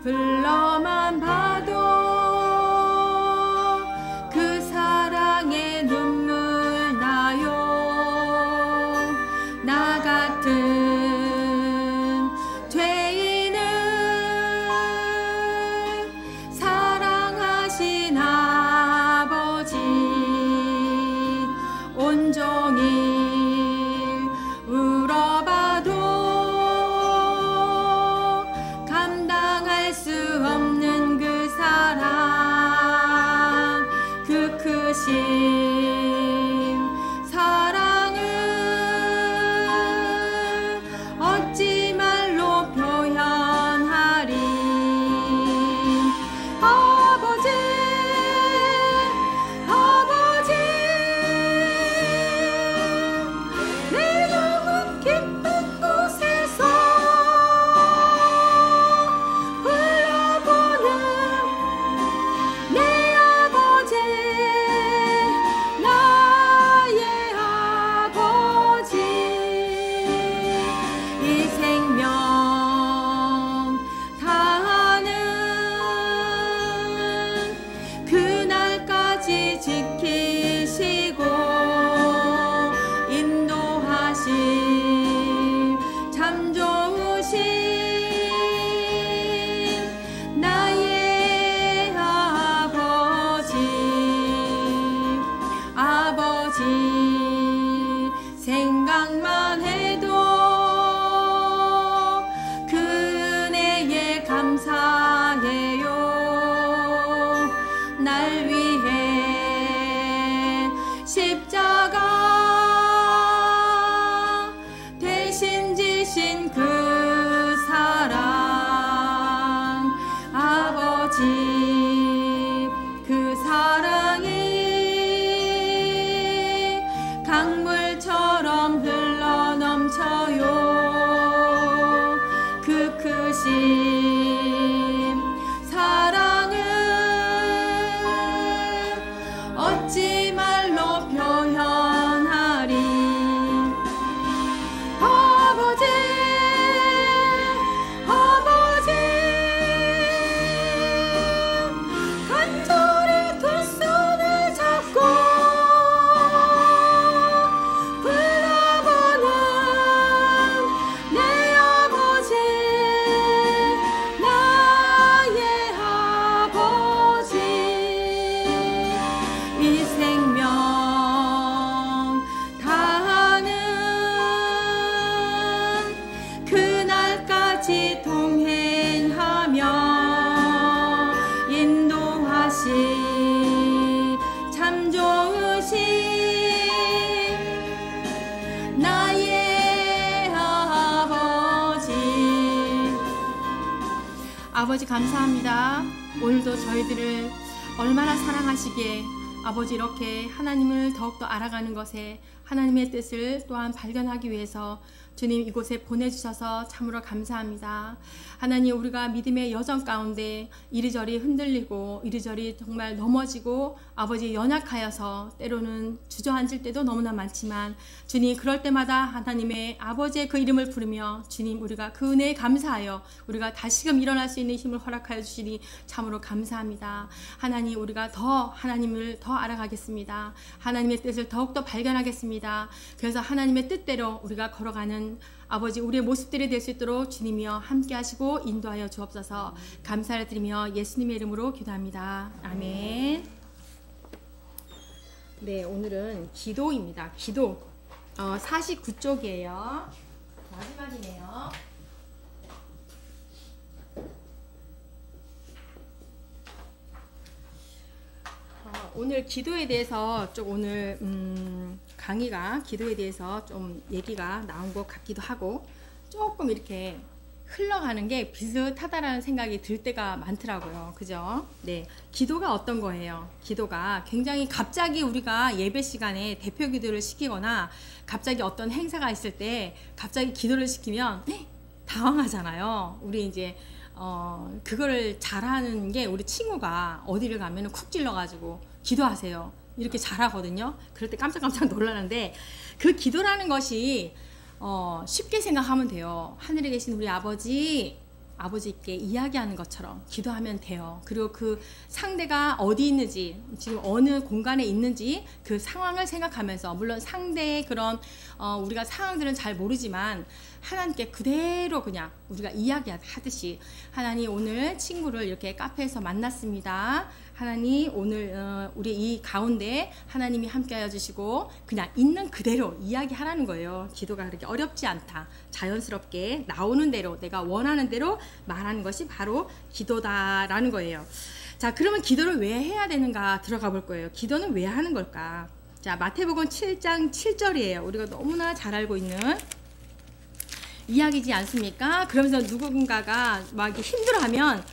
불러만 봐도 그 사랑에 눈물 나요. 나 같은 죄인을 사랑하신 아버지 온종일 울어봐도 감당할 수 없는 그 사랑, 그 크신 사랑을 어찌 말로 표현하리. 아버지, 아버지, 내 영혼 깊은 곳에서 불러보는 내 아버지, 나의 아버지. 이 생명 다하는 그날까지 지키시고 인도하실 참 좋으신 나의 아버지. 아버지 생각만 해도 그 은혜에 감사해요. 날 위해 십자가 대신 지신 그 사랑, 아버지 그 사랑이 강물처럼 흘러넘쳐요. 그 크신 사랑을 어찌 말로 표현하리. 아버지, 아버지, 간절히 두 손을 잡고 불러보는 내 아버지, 나의 아버지. 이 생명 다하는 그날까지 동행하며 인도하시 참 좋으신 나의 아버지. 아버지 감사합니다. 오늘도 저희들을 얼마나 사랑하시기에 아버지 이렇게 하나님을 더욱더 알아가는 것에 하나님의 뜻을 또한 발견하기 위해서 주님 이곳에 보내주셔서 참으로 감사합니다. 하나님, 우리가 믿음의 여정 가운데 이리저리 흔들리고 이리저리 정말 넘어지고 아버지 연약하여서 때로는 주저앉을 때도 너무나 많지만 주님 그럴 때마다 하나님의 아버지의 그 이름을 부르며 주님 우리가 그 은혜에 감사하여 우리가 다시금 일어날 수 있는 힘을 허락하여 주시니 참으로 감사합니다. 하나님, 우리가 더 하나님을 더 알아가겠습니다. 하나님의 뜻을 더욱더 발견하겠습니다. 그래서 하나님의 뜻대로 우리가 걸어가는 아버지 우리의 모습들이 될 수 있도록 주님이여 함께 하시고 인도하여 주옵소서. 감사를 드리며 예수님의 이름으로 기도합니다. 아멘. 네, 오늘은 기도입니다. 기도 49쪽이에요. 마지막이네요. 오늘 기도에 대해서 좀 오늘 강의가 기도에 대해서 좀 얘기가 나온 것 같기도 하고 조금 이렇게 흘러가는 게 비슷하다라는 생각이 들 때가 많더라고요. 그죠? 네. 기도가 어떤 거예요? 기도가 굉장히 갑자기 우리가 예배 시간에 대표 기도를 시키거나 갑자기 어떤 행사가 있을 때 갑자기 기도를 시키면 당황하잖아요. 우리 이제 그거를 잘하는 게 우리 친구가 어디를 가면 쿡 찔러가지고 기도하세요 이렇게 잘하거든요. 그럴 때 깜짝깜짝 놀라는데 그 기도라는 것이 쉽게 생각하면 돼요. 하늘에 계신 우리 아버지 아버지께 이야기하는 것처럼 기도하면 돼요. 그리고 그 상대가 어디 있는지, 지금 어느 공간에 있는지 그 상황을 생각하면서, 물론 상대의 그런 우리가 상황들은 잘 모르지만 하나님께 그대로 그냥 우리가 이야기하듯이, 하나님 오늘 친구를 이렇게 카페에서 만났습니다. 하나님 오늘 우리 이 가운데 하나님이 함께하여 주시고, 그냥 있는 그대로 이야기하라는 거예요. 기도가 그렇게 어렵지 않다. 자연스럽게 나오는 대로, 내가 원하는 대로 말하는 것이 바로 기도다라는 거예요. 자, 그러면 기도를 왜 해야 되는가 들어가 볼 거예요. 기도는 왜 하는 걸까? 자, 마태복음 7장 7절이에요. 우리가 너무나 잘 알고 있는 이야기지 않습니까? 그러면서 누군가가 막 이렇게 힘들어하면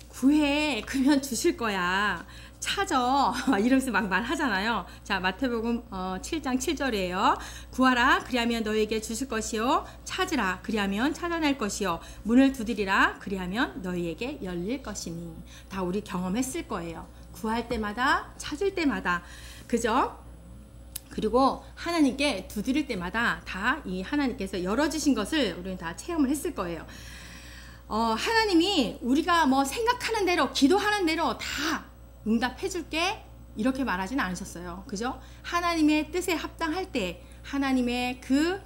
구해, 그러면 주실 거야. 찾아, 이러면서 막 말하잖아요. 자, 마태복음 7장 7절이에요. 구하라, 그리하면 너에게 주실 것이요. 찾으라, 그리하면 찾아낼 것이요. 문을 두드리라, 그리하면 너희에게 열릴 것이니. 다 우리 경험했을 거예요. 구할 때마다, 찾을 때마다, 그죠? 그리고 하나님께 두드릴 때마다 다 이 하나님께서 열어주신 것을 우리는 다 체험을 했을 거예요. 하나님이 우리가 뭐 생각하는 대로, 기도하는 대로 다 응답해 줄게, 이렇게 말하지는 않으셨어요. 그죠? 하나님의 뜻에 합당할 때, 하나님의 그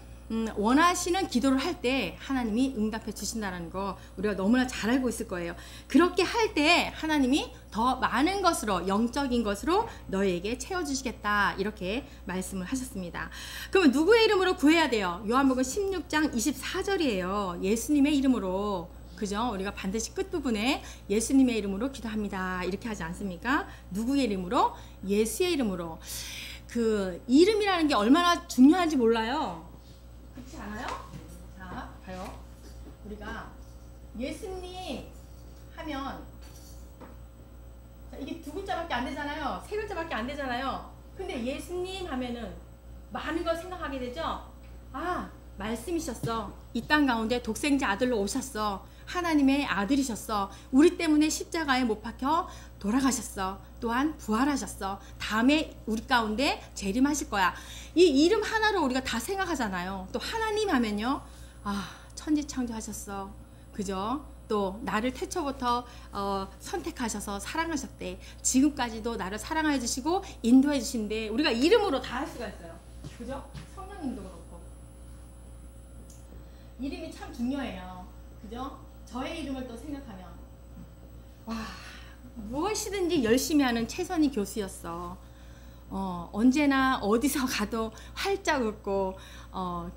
원하시는 기도를 할 때 하나님이 응답해 주신다는 거 우리가 너무나 잘 알고 있을 거예요. 그렇게 할 때 하나님이 더 많은 것으로, 영적인 것으로 너희에게 채워주시겠다, 이렇게 말씀을 하셨습니다. 그러면 누구의 이름으로 구해야 돼요? 요한복음 16장 24절이에요. 예수님의 이름으로. 그죠? 우리가 반드시 끝부분에 예수님의 이름으로 기도합니다, 이렇게 하지 않습니까? 누구의 이름으로? 예수의 이름으로. 그 이름이라는 게 얼마나 중요한지 몰라요. 그렇지 않아요? 자, 봐요. 우리가 예수님 하면, 자, 이게 두 글자밖에 안 되잖아요. 세 글자밖에 안 되잖아요. 근데 예수님 하면은 많은 걸 생각하게 되죠. 아, 말씀이셨어. 이 땅 가운데 독생자 아들로 오셨어. 하나님의 아들이셨어. 우리 때문에 십자가에 못 박혀 돌아가셨어. 또한 부활하셨어. 다음에 우리 가운데 재림하실 거야. 이 이름 하나로 우리가 다 생각하잖아요. 또 하나님 하면요, 아, 천지창조하셨어. 그죠? 또 나를 태초부터 선택하셔서 사랑하셨대. 지금까지도 나를 사랑해 주시고 인도해 주신대. 우리가 이름으로 다 할 수가 있어요. 그죠? 성령님도 그렇고. 이름이 참 중요해요. 그죠? 저의 이름을 또 생각하면, 와, 무엇이든지 열심히 하는 최선희 교수였어. 언제나 어디서 가도 활짝 웃고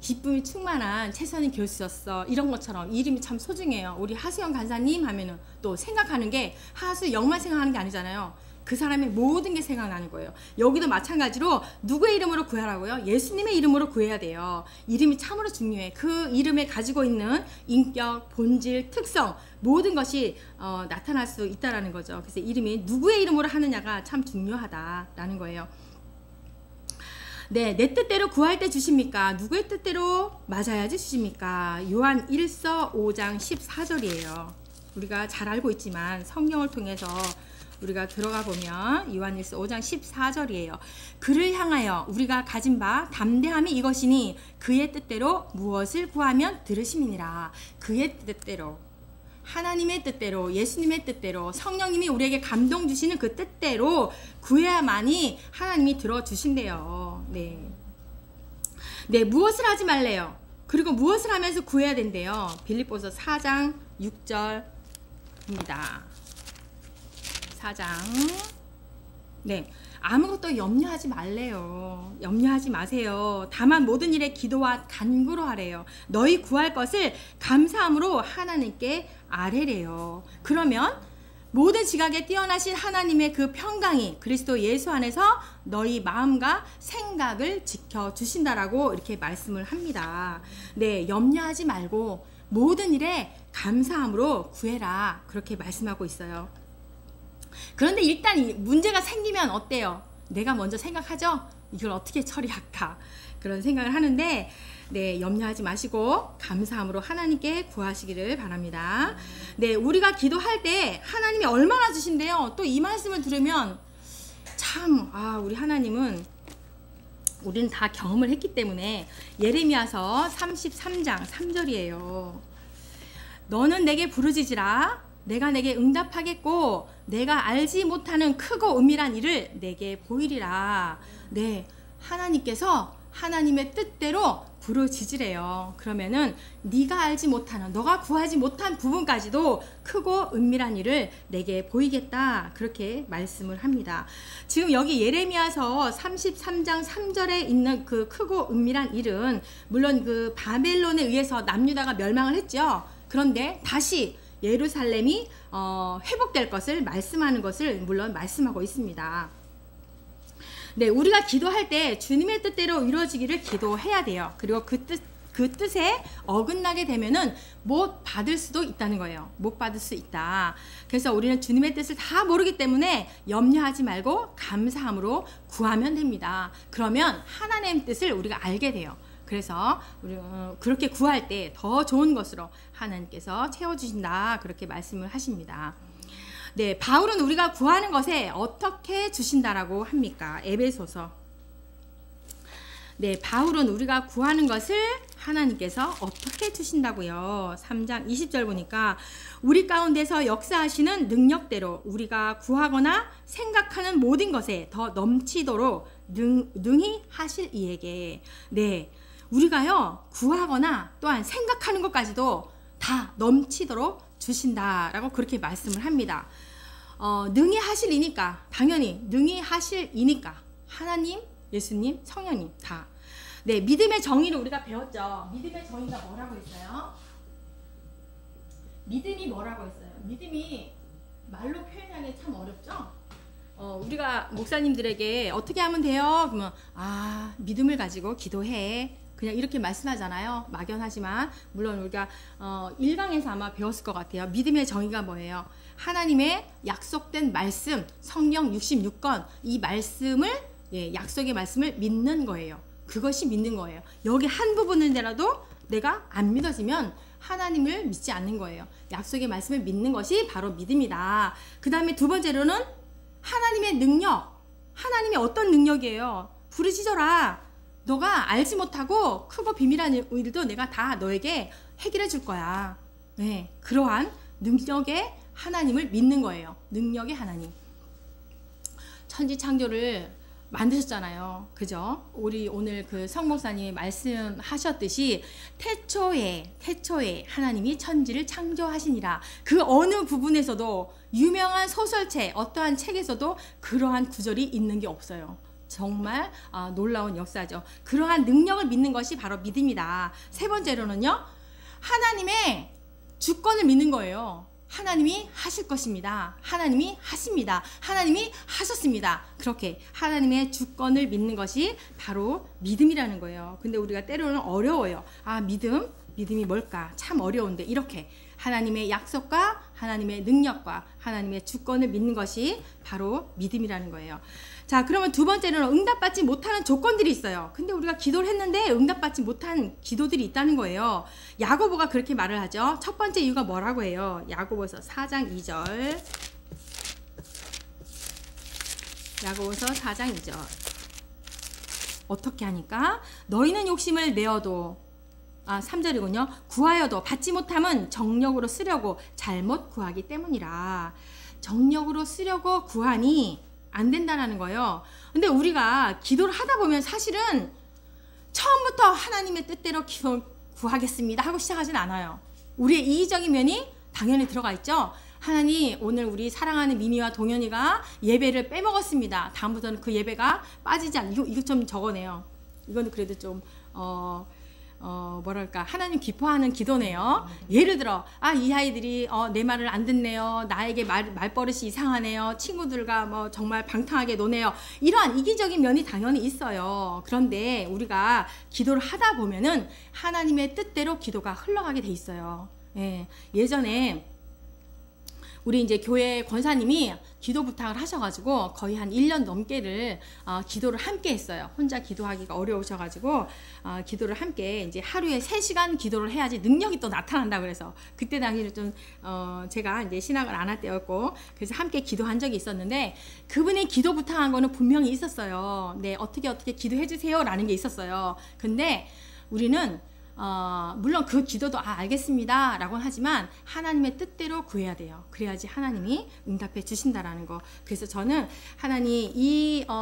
기쁨이 충만한 최선희 교수였어. 이런 것처럼 이름이 참 소중해요. 우리 하수영 간사님 하면은 또 생각하는 게 하수영만 생각하는 게 아니잖아요. 그 사람의 모든 게 생각나는 거예요. 여기도 마찬가지로 누구의 이름으로 구하라고요? 예수님의 이름으로 구해야 돼요. 이름이 참으로 중요해. 그 이름에 가지고 있는 인격, 본질, 특성, 모든 것이 나타날 수 있다는 거죠. 그래서 이름이 누구의 이름으로 하느냐가 참 중요하다라는 거예요. 네, 내 뜻대로 구할 때 주십니까? 누구의 뜻대로 맞아야지 주십니까? 요한 1서 5장 14절이에요. 우리가 잘 알고 있지만 성경을 통해서 우리가 들어가 보면 요한일서 5장 14절이에요. 그를 향하여 우리가 가진 바 담대함이 이것이니 그의 뜻대로 무엇을 구하면 들으심이니라. 그의 뜻대로, 하나님의 뜻대로, 예수님의 뜻대로, 성령님이 우리에게 감동 주시는 그 뜻대로 구해야만이 하나님이 들어주신대요. 네, 무엇을 하지 말래요? 그리고 무엇을 하면서 구해야 된대요? 빌립보서 4장 6절입니다. 4장. 네, 아무것도 염려하지 말래요. 염려하지 마세요. 다만 모든 일에 기도와 간구로 하래요. 너희 구할 것을 감사함으로 하나님께 아뢰래요. 그러면 모든 지각에 뛰어나신 하나님의 그 평강이 그리스도 예수 안에서 너희 마음과 생각을 지켜주신다라고 이렇게 말씀을 합니다. 네, 염려하지 말고 모든 일에 감사함으로 구해라, 그렇게 말씀하고 있어요. 그런데 일단 문제가 생기면 어때요? 내가 먼저 생각하죠? 이걸 어떻게 처리할까? 그런 생각을 하는데, 네, 염려하지 마시고 감사함으로 하나님께 구하시기를 바랍니다. 네, 우리가 기도할 때 하나님이 얼마나 주신대요? 또 이 말씀을 들으면 참, 우리 하나님은, 우리는 다 경험을 했기 때문에, 예레미야서 33장 3절이에요. 너는 내게 부르짖으라. 내가 내게 응답하겠고 내가 알지 못하는 크고 은밀한 일을 내게 보이리라. 네, 하나님께서 하나님의 뜻대로 부르짖으래요. 그러면은 네가 알지 못하는, 너가 구하지 못한 부분까지도 크고 은밀한 일을 내게 보이겠다. 그렇게 말씀을 합니다. 지금 여기 예레미야서 33장 3절에 있는 그 크고 은밀한 일은 물론 그 바벨론에 의해서 남유다가 멸망을 했죠. 그런데 다시 예루살렘이 회복될 것을 말씀하는 것을 물론 말씀하고 있습니다. 네, 우리가 기도할 때 주님의 뜻대로 이루어지기를 기도해야 돼요. 그리고 그 뜻에 어긋나게 되면은 못 받을 수도 있다는 거예요. 못 받을 수 있다. 그래서 우리는 주님의 뜻을 다 모르기 때문에 염려하지 말고 감사함으로 구하면 됩니다. 그러면 하나님의 뜻을 우리가 알게 돼요. 그래서 우리 그렇게 구할 때 더 좋은 것으로 하나님께서 채워주신다. 그렇게 말씀을 하십니다. 네, 바울은 우리가 구하는 것에 어떻게 주신다라고 합니까? 에베소서. 네, 바울은 우리가 구하는 것을 하나님께서 어떻게 주신다고요? 3장 20절 보니까 우리 가운데서 역사하시는 능력대로 우리가 구하거나 생각하는 모든 것에 더 넘치도록 능히 하실 이에게. 네, 우리가요 구하거나 또한 생각하는 것까지도 다 넘치도록 주신다라고 그렇게 말씀을 합니다. 능히 하실 이니까, 당연히 능히 하실 이니까 하나님, 예수님, 성령님 다. 네, 믿음의 정의를 우리가 배웠죠. 믿음의 정의가 뭐라고 했어요? 믿음이 뭐라고 했어요? 믿음이 말로 표현하기 참 어렵죠. 우리가 목사님들에게 어떻게 하면 돼요? 그러면 믿음을 가지고 기도해. 그냥 이렇게 말씀하잖아요. 막연하지만 물론 우리가 1강에서 아마 배웠을 것 같아요. 믿음의 정의가 뭐예요? 하나님의 약속된 말씀, 성령 66권, 이 말씀을, 약속의 말씀을 믿는 거예요. 그것이 믿는 거예요. 여기 한 부분이라도 내가 안 믿어지면 하나님을 믿지 않는 거예요. 약속의 말씀을 믿는 것이 바로 믿음이다. 그 다음에 두 번째로는 하나님의 능력. 하나님의 어떤 능력이에요? 부르짖어라. 너가 알지 못하고 크고 비밀한 일도 내가 다 너에게 해결해 줄 거야. 네, 그러한 능력의 하나님을 믿는 거예요. 능력의 하나님. 천지창조를 만드셨잖아요. 그죠? 우리 오늘 그 성목사님이 말씀하셨듯이 태초에 하나님이 천지를 창조하시니라. 그 어느 부분에서도 유명한 소설책, 어떠한 책에서도 그러한 구절이 있는 게 없어요. 정말 놀라운 역사죠. 그러한 능력을 믿는 것이 바로 믿음이다. 세 번째로는요, 하나님의 주권을 믿는 거예요. 하나님이 하실 것입니다. 하나님이 하십니다. 하나님이 하셨습니다. 그렇게 하나님의 주권을 믿는 것이 바로 믿음이라는 거예요. 근데 우리가 때로는 어려워요. 믿음이 뭘까? 참 어려운데. 이렇게 하나님의 약속과 하나님의 능력과 하나님의 주권을 믿는 것이 바로 믿음이라는 거예요. 자, 그러면 두 번째는 응답받지 못하는 조건들이 있어요. 근데 우리가 기도를 했는데 응답받지 못한 기도들이 있다는 거예요. 야고보가 그렇게 말을 하죠. 첫 번째 이유가 뭐라고 해요? 야고보서 4장 2절. 야고보서 4장 2절. 어떻게 하니까? 너희는 욕심을 내어도 3절이군요. 구하여도 받지 못함은 정력으로 쓰려고 잘못 구하기 때문이라. 정력으로 쓰려고 구하니 안 된다라는 거예요. 근데 우리가 기도를 하다 보면 사실은 처음부터 하나님의 뜻대로 구하겠습니다 하고 시작하진 않아요. 우리의 이기적인 면이 당연히 들어가 있죠. 하나님, 오늘 우리 사랑하는 미미와 동현이가 예배를 빼먹었습니다. 다음부터는 그 예배가 빠지지 않는, 이거 좀 적어내요. 이거는 그래도 좀 뭐랄까, 하나님 기뻐하는 기도네요. 예를 들어, 이 아이들이 내 말을 안 듣네요. 나에게 말버릇이 이상하네요. 친구들과 정말 방탕하게 노네요. 이러한 이기적인 면이 당연히 있어요. 그런데 우리가 기도를 하다 보면은 하나님의 뜻대로 기도가 흘러가게 돼 있어요. 예전에 우리 이제 교회 권사님이 기도 부탁을 하셔가지고 거의 한 1년 넘게를 기도를 함께 했어요. 혼자 기도하기가 어려우셔가지고 기도를 함께 이제 하루에 3시간 기도를 해야지 능력이 또 나타난다 그래서 그때 당시에 좀 제가 이제 신학을 안 할 때였고 그래서 함께 기도한 적이 있었는데 그분이 기도 부탁한 거는 분명히 있었어요. 네, 어떻게 기도해 주세요라는 게 있었어요. 근데 우리는 물론 그 기도도 알겠습니다 라고 하지만 하나님의 뜻대로 구해야 돼요. 그래야지 하나님이 응답해 주신다라는 거. 그래서 저는 하나님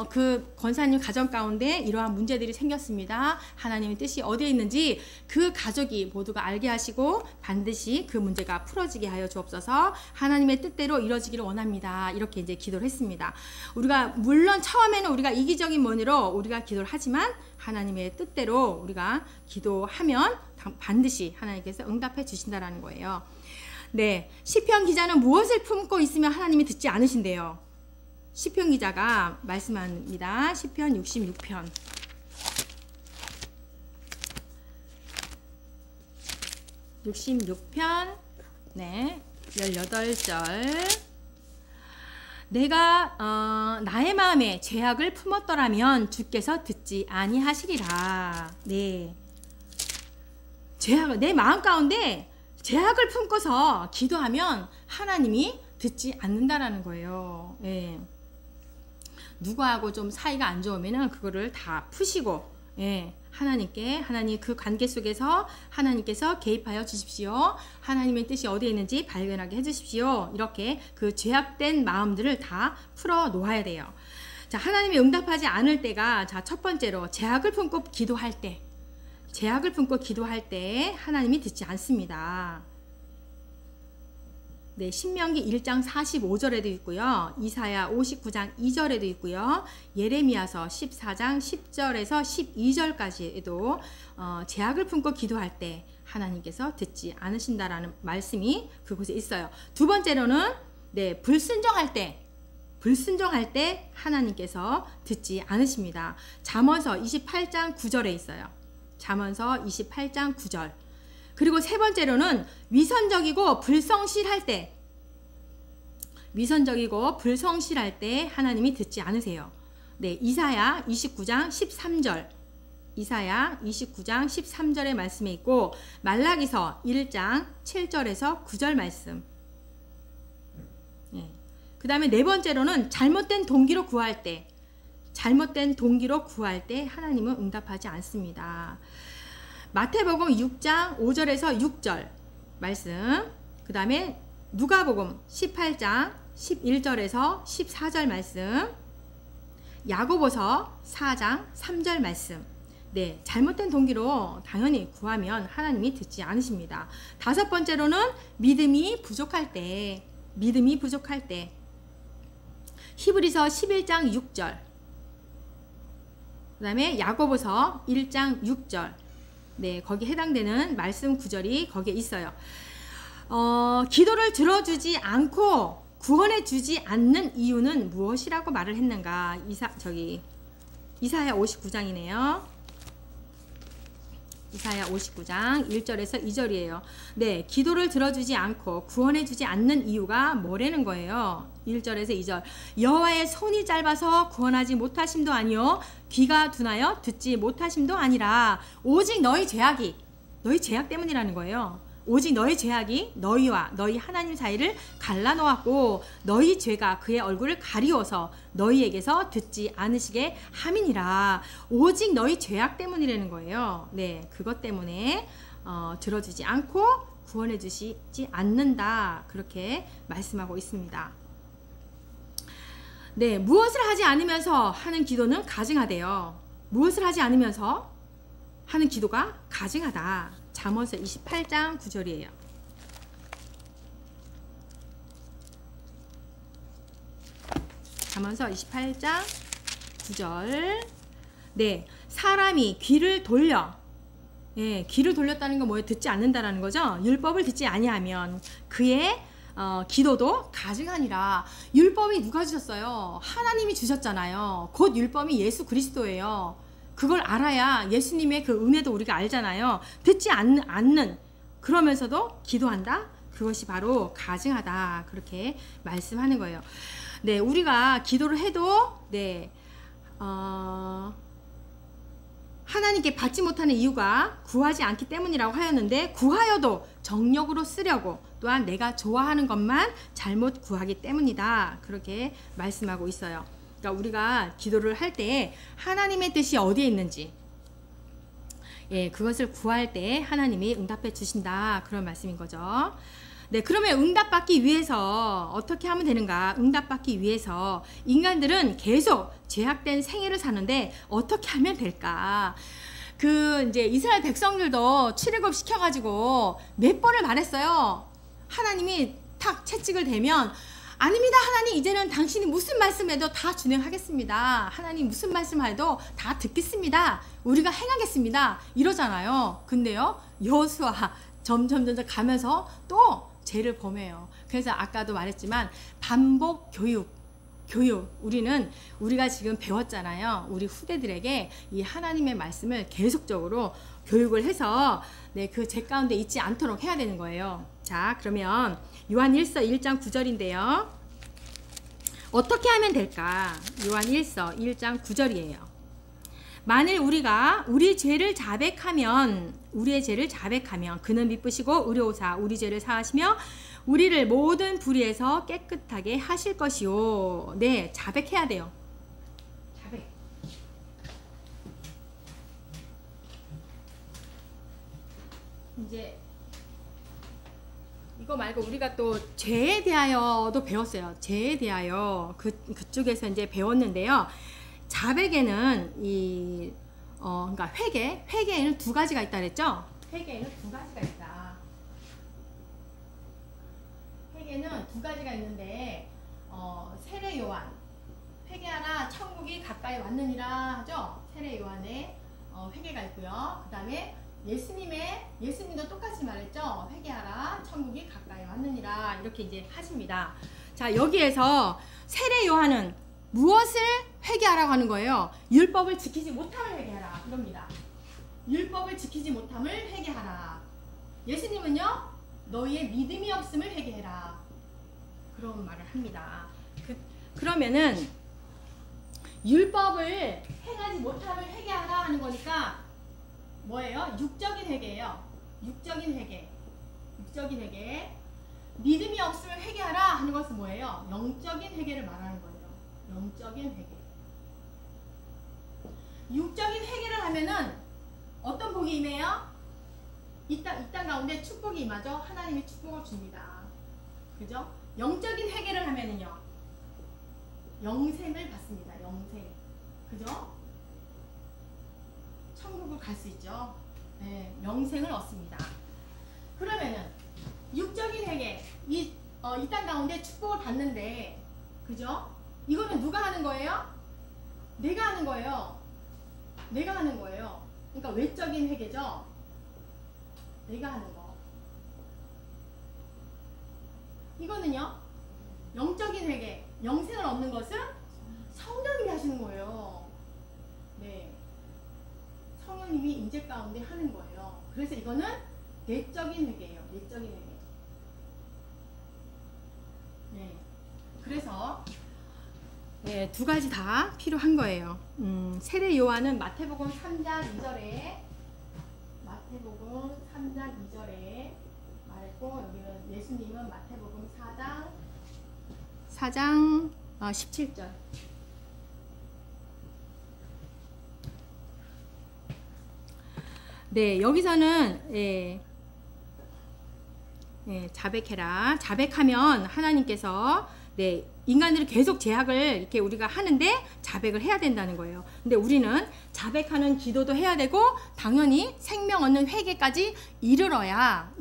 그 권사님 가정 가운데 이러한 문제들이 생겼습니다. 하나님의 뜻이 어디에 있는지 그 가족이 모두가 알게 하시고 반드시 그 문제가 풀어지게 하여 주옵소서. 하나님의 뜻대로 이루어지기를 원합니다. 이렇게 이제 기도를 했습니다. 우리가 물론 처음에는 우리가 이기적인 원으로 우리가 기도를 하지만 하나님의 뜻대로 우리가 기도하면 반드시 하나님께서 응답해 주신다라는 거예요. 네, 시편 기자는 무엇을 품고 있으면 하나님이 듣지 않으신대요. 시편 기자가 말씀합니다. 시편 66편 66편 네 18절 내가 나의 마음에 죄악을 품었더라면 주께서 듣지 아니하시리라. 네, 죄악을 내 마음 가운데 죄악을 품고서 기도하면 하나님이 듣지 않는다라는 거예요. 네. 누구하고 좀 사이가 안 좋으면은 그거를 다 푸시고 하나님 그 관계 속에서 하나님께서 개입하여 주십시오. 하나님의 뜻이 어디에 있는지 발견하게 해주십시오. 이렇게 그 죄악된 마음들을 다 풀어 놓아야 돼요. 자, 하나님이 응답하지 않을 때가 첫 번째로 죄악을 품고 기도할 때 하나님이 듣지 않습니다. 네, 신명기 1장 45절에도 있고요. 이사야 59장 2절에도 있고요. 예레미야서 14장 10절에서 12절까지에도 죄악을 품고 기도할 때 하나님께서 듣지 않으신다라는 말씀이 그곳에 있어요. 두 번째로는 불순종할 때 하나님께서 듣지 않으십니다. 잠언서 28장 9절에 있어요. 잠언서 28장 9절. 그리고 세 번째로는 위선적이고 불성실할 때 하나님이 듣지 않으세요. 네, 이사야 29장 13절. 이사야 29장 13절의 말씀에 있고 말라기서 1장 7절에서 9절 말씀. 그 다음에 네 번째로는 잘못된 동기로 구할 때 하나님은 응답하지 않습니다. 마태복음 6장 5절에서 6절 말씀, 그 다음에 누가복음 18장 11절에서 14절 말씀, 야고보서 4장 3절 말씀. 네, 잘못된 동기로 당연히 구하면 하나님이 듣지 않으십니다. 다섯 번째로는 믿음이 부족할 때 히브리서 11장 6절, 그 다음에 야고보서 1장 6절. 네, 거기 해당되는 말씀 구절이 거기에 있어요. 기도를 들어주지 않고 구원해 주지 않는 이유는 무엇이라고 말을 했는가? 이사야 59장이네요. 이사야 59장 1절에서 2절이에요. 네, 기도를 들어주지 않고 구원해 주지 않는 이유가 뭐라는 거예요? 1절에서 2절. 여호와의 손이 짧아서 구원하지 못하심도 아니요 귀가 둔하여 듣지 못하심도 아니라 오직 너희 죄악 때문이라는 거예요. 오직 너희 죄악이 너희와 너희 하나님 사이를 갈라놓았고 너희 죄가 그의 얼굴을 가리워서 너희에게서 듣지 않으시게 함이니라. 오직 너희 죄악 때문이라는 거예요. 네, 그것 때문에 들어주지 않고 구원해 주시지 않는다, 그렇게 말씀하고 있습니다. 네, 무엇을 하지 않으면서 하는 기도는 가증하대요. 무엇을 하지 않으면서 하는 기도가 가증하다. 잠언서 28장 9절이에요. 잠언서 28장 9절. 네, 사람이 귀를 돌렸다는 건 뭐예요? 듣지 않는다라는 거죠. 율법을 듣지 아니하면 그의 기도도 가증하니라. 율법이 누가 주셨어요? 하나님이 주셨잖아요. 곧 율법이 예수 그리스도예요. 그걸 알아야 예수님의 그 은혜도 우리가 알잖아요. 듣지 않는 그러면서도 기도한다? 그것이 바로 가증하다, 그렇게 말씀하는 거예요. 네, 우리가 기도를 해도 하나님께 받지 못하는 이유가 구하지 않기 때문이라고 하였는데, 구하여도 정력으로 쓰려고 또한 내가 좋아하는 것만 잘못 구하기 때문이다, 그렇게 말씀하고 있어요. 그러니까 우리가 기도를 할 때 하나님의 뜻이 어디에 있는지, 예, 그것을 구할 때 하나님이 응답해 주신다. 그런 말씀인 거죠. 네, 그러면 응답받기 위해서 어떻게 하면 되는가? 응답받기 위해서 인간들은 계속 죄악된 생애를 사는데 어떻게 하면 될까? 이제 이스라엘 백성들도 출애굽 시켜가지고 몇 번을 말했어요. 하나님이 탁 채찍을 대면 아닙니다. 하나님, 이제는 당신이 무슨 말씀해도 다 준행하겠습니다. 하나님 무슨 말씀해도 다 듣겠습니다. 우리가 행하겠습니다. 이러잖아요. 근데요, 여호수아 점점 가면서 또 죄를 범해요. 그래서 아까도 말했지만 반복 교육 우리가 지금 배웠잖아요. 우리 후대들에게 이 하나님의 말씀을 계속적으로 교육을 해서 네, 그 죄 가운데 있지 않도록 해야 되는 거예요. 자, 그러면 요한1서 1장 9절인데요. 어떻게 하면 될까? 요한1서 1장 9절이에요. 만일 우리가 우리의 죄를 자백하면 그는 미쁘시고 의로우사 우리 죄를 사하시며 우리를 모든 불의에서 깨끗하게 하실 것이요. 네, 자백해야 돼요. 자백. 이제 이거 말고 우리가 또 죄에 대하여도 배웠어요. 죄에 대하여 그쪽에서 이제 배웠는데요. 자백에는 그러니까 회개에는 두 가지가 있다 그랬죠? 회개에는 두 가지가 있다. 회개는 두 가지가 있는데 세례 요한 회개하라 천국이 가까이 왔느니라 하죠. 세례 요한의 회개가 있고요. 그 다음에 예수님도 똑같이 말했죠. 회개하라 천국이 가까이 왔느니라 이렇게 이제 하십니다. 자, 여기에서 세례 요한은 무엇을 회개하라고 하는 거예요? 율법을 지키지 못함을 회개하라 그럽니다. 율법을 지키지 못함을 회개하라. 예수님은요, 너희의 믿음이 없음을 회개해라. 그런 말을 합니다. 그러면은 율법을 행하지 못함을 회개하라 하는 거니까 뭐예요? 육적인 회개예요. 육적인 회개. 믿음이 없음을 회개하라 하는 것은 뭐예요? 영적인 회개를 말하는 거예요. 영적인 회개. 육적인 회개를 하면은 어떤 복이 임해요? 이 땅 가운데 축복이 임하죠. 하나님이 축복을 줍니다. 그죠? 영적인 회개를 하면은요, 영생을 받습니다. 영생. 그죠? 천국을 갈 수 있죠. 네, 영생을 얻습니다. 그러면은 육적인 회개, 이 땅 가운데 축복을 받는데, 그죠? 이거는 누가 하는 거예요? 내가 하는 거예요. 그러니까 외적인 회개죠. 내가 하는 거. 이거는요, 영적인 회개, 영생을 얻는 것은 성령님이 하시는 거예요. 네, 성령님이 임재 가운데 하는 거예요. 그래서 이거는 내적인 회개예요. 내적인 회개. 네, 그래서 네, 두 가지 다 필요한 거예요. 세례 요한은 마태복음 3장 2절에 말했고, 여기는 예수님은 마태복음 4장 17절. 네, 여기서는 자백해라. 자백하면 하나님께서 인간들이 계속 죄악을 이렇게 우리가 하는데 자백을 해야 된다는 거예요. 근데 우리는 자백하는 기도도 해야 되고 당연히 생명 얻는 회개까지 이르러야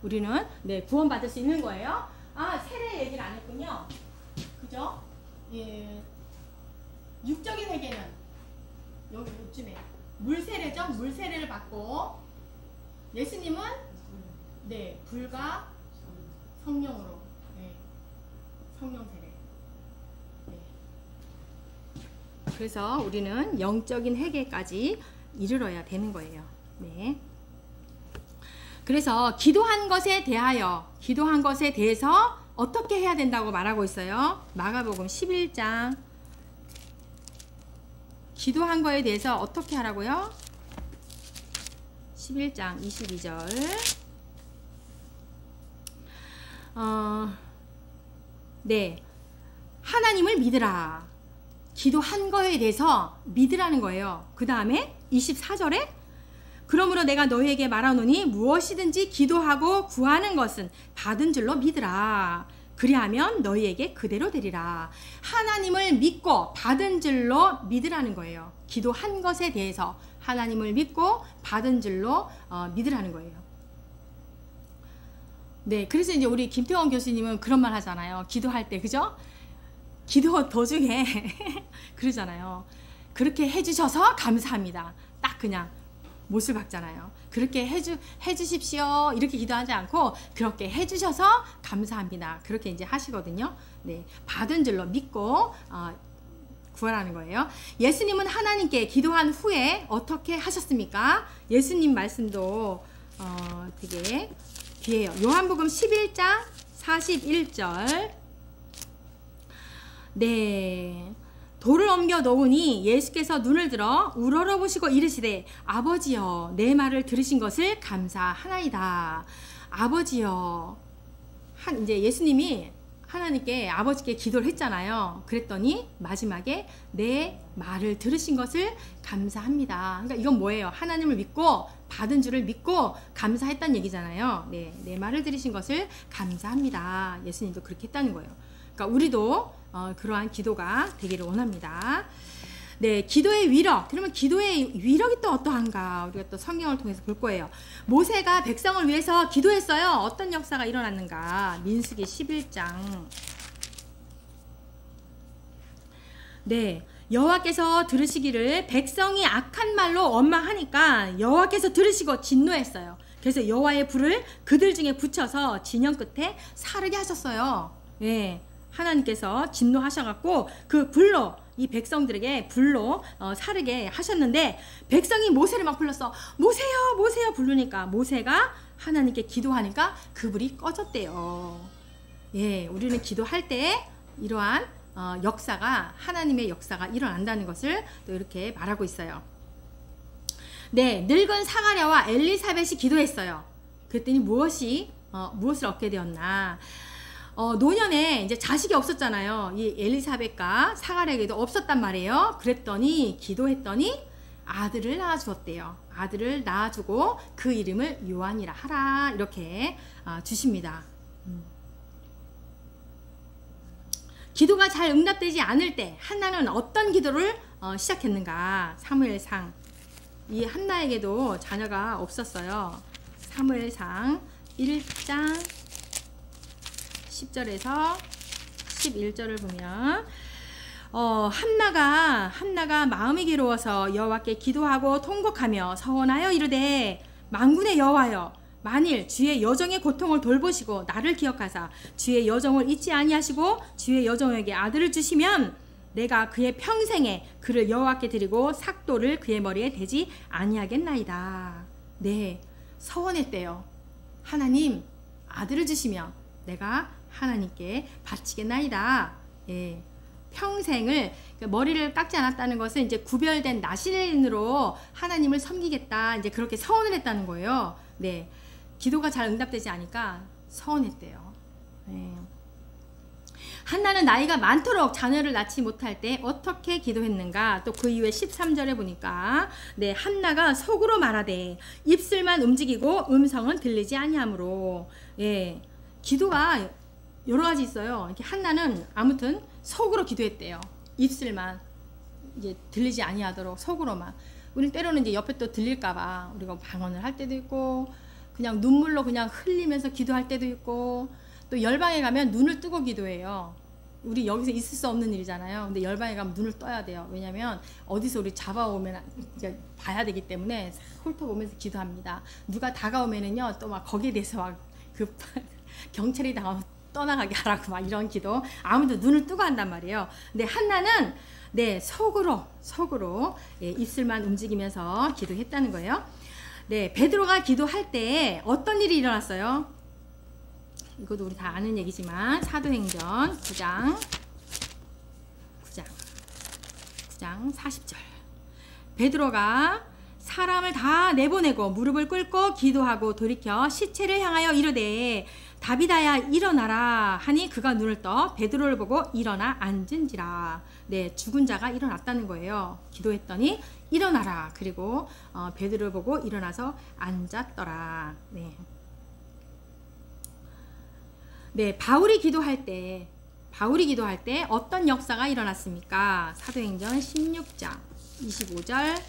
우리는 구원받을 수 있는 거예요. 아, 세례 얘기를 안 했군요. 그죠? 예. 육적인 회개는 요즘에 물세례죠. 물세례를 받고 예수님은 불과 성령으로 성령 세례. 그래서 우리는 영적인 회개까지 이르러야 되는 거예요. 네. 그래서 기도한 것에 대해서 어떻게 해야 된다고 말하고 있어요. 마가복음 11장. 기도한 거에 대해서 어떻게 하라고요? 11장 22절. 하나님을 믿으라. 기도한 거에 대해서 믿으라는 거예요. 그 다음에 24절에 그러므로 내가 너희에게 말하노니 무엇이든지 기도하고 구하는 것은 받은 줄로 믿으라. 그리하면 너희에게 그대로 되리라. 하나님을 믿고 받은 줄로 믿으라는 거예요. 기도한 것에 대해서 하나님을 믿고 받은 줄로 믿으라는 거예요. 네, 그래서 이제 우리 김태원 교수님은 그런 말 하잖아요. 기도할 때, 그죠? 기도 도중에 그러잖아요. 그렇게 해주셔서 감사합니다. 딱 그냥 못을 박잖아요. 그렇게 해주십시오. 이렇게 기도하지 않고 그렇게 해주셔서 감사합니다. 그렇게 이제 하시거든요. 네, 받은 줄로 믿고 구하라는 거예요. 예수님은 하나님께 기도한 후에 어떻게 하셨습니까? 예수님 말씀도 되게 귀해요. 요한복음 11장 41절. 네. 돌을 옮겨 놓으니 예수께서 눈을 들어 우러러보시고 이르시되 아버지여 내 말을 들으신 것을 감사하나이다. 아버지여. 이제 예수님이 하나님께 아버지께 기도를 했잖아요. 그랬더니 마지막에 내 말을 들으신 것을 감사합니다. 그러니까 이건 뭐예요? 하나님을 믿고 받은 줄을 믿고 감사했다는 얘기잖아요. 네, 내 말을 들으신 것을 감사합니다. 예수님도 그렇게 했다는 거예요. 그러니까 우리도 그러한 기도가 되기를 원합니다. 네, 기도의 위력. 그러면 기도의 위력이 또 어떠한가? 우리가 또 성경을 통해서 볼 거예요. 모세가 백성을 위해서 기도했어요. 어떤 역사가 일어났는가? 민수기 11장. 네, 여호와께서 들으시기를 백성이 악한 말로 원망하니까 여호와께서 들으시고 진노했어요. 그래서 여호와의 불을 그들 중에 붙여서 진영 끝에 사르게 하셨어요. 네, 하나님께서 진노하셔갖고 그 불로 이 백성들에게 불로 사르게 하셨는데 백성이 모세를 막 불렀어. 모세요 모세요 부르니까 모세가 하나님께 기도하니까 그 불이 꺼졌대요. 예, 우리는 기도할 때 이러한 역사가 하나님의 역사가 일어난다는 것을 또 이렇게 말하고 있어요. 네, 늙은 사가랴와 엘리사벳이 기도했어요. 그랬더니 무엇을 얻게 되었나? 노년에 이제 자식이 없었잖아요. 이 엘리사벳과 사가랴에게도 없었단 말이에요. 그랬더니 기도했더니 아들을 낳아주었대요. 아들을 낳아주고 그 이름을 요한이라 하라 이렇게 주십니다. 기도가 잘 응답되지 않을 때 한나는 어떤 기도를 시작했는가? 사무엘상. 이 한나에게도 자녀가 없었어요. 사무엘상 1장 10절에서 11절을 보면 한나가 마음이 괴로워서 여호와께 기도하고 통곡하며 서원하여 이르되 만군의 여호와여 만일 주의 여종의 고통을 돌보시고 나를 기억하사 주의 여종을 잊지 아니하시고 주의 여종에게 아들을 주시면 내가 그의 평생에 그를 여호와께 드리고 삭도를 그의 머리에 대지 아니하겠나이다. 네, 서원했대요. 하나님 아들을 주시면 내가 하나님께 바치겠나이다. 예, 평생을 머리를 깎지 않았다는 것은 이제 구별된 나실인으로 하나님을 섬기겠다. 이제 그렇게 서원을 했다는 거예요. 네, 기도가 잘 응답되지 않으니까 서원했대요. 네. 한나는 나이가 많도록 자녀를 낳지 못할 때 어떻게 기도했는가? 또 그 이후에 13절에 보니까 네, 한나가 속으로 말하되 입술만 움직이고 음성은 들리지 아니하므로. 예, 기도가 여러 가지 있어요. 이렇게 한나는 아무튼 속으로 기도했대요. 입술만 이제 들리지 아니하도록 속으로만. 우리는 때로는 이제 옆에 또 들릴까봐 우리가 방언을 할 때도 있고, 그냥 눈물로 그냥 흘리면서 기도할 때도 있고, 또 열방에 가면 눈을 뜨고 기도해요. 우리 여기서 있을 수 없는 일이잖아요. 근데 열방에 가면 눈을 떠야 돼요. 왜냐면 어디서 우리 잡아오면 이제 봐야 되기 때문에 훑어보면서 기도합니다. 누가 다가오면은요 또 막 거기에 대해서 막 경찰이 나가면 떠나가게 하라고 막 이런 기도, 아무도 눈을 뜨고 한단 말이에요. 근데 한나는 네, 속으로 예, 입술만 움직이면서 기도했다는 거예요. 네, 베드로가 기도할 때 어떤 일이 일어났어요? 이것도 우리 다 아는 얘기지만 사도행전 9장 40절. 베드로가 사람을 다 내보내고 무릎을 꿇고 기도하고 돌이켜 시체를 향하여 이르되 다비다야 일어나라 하니 그가 눈을 떠 베드로를 보고 일어나 앉은지라. 네, 죽은 자가 일어났다는 거예요. 기도했더니 일어나라. 그리고 베드로를 보고 일어나서 앉았더라. 네. 네, 바울이 기도할 때 어떤 역사가 일어났습니까? 사도행전 16장 25절.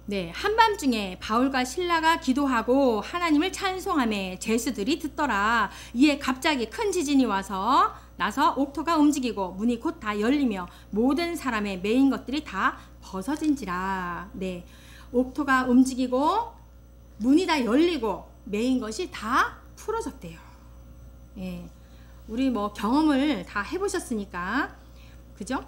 네, 한밤중에 바울과 실라가 기도하고 하나님을 찬송하며 제수들이 듣더라. 이에 갑자기 큰 지진이 나서 옥토가 움직이고 문이 곧 다 열리며 모든 사람의 매인 것들이 다 벗어진지라. 네, 옥토가 움직이고 문이 다 열리고 매인 것이 다 풀어졌대요. 예, 우리 뭐 경험을 다 해보셨으니까, 그죠?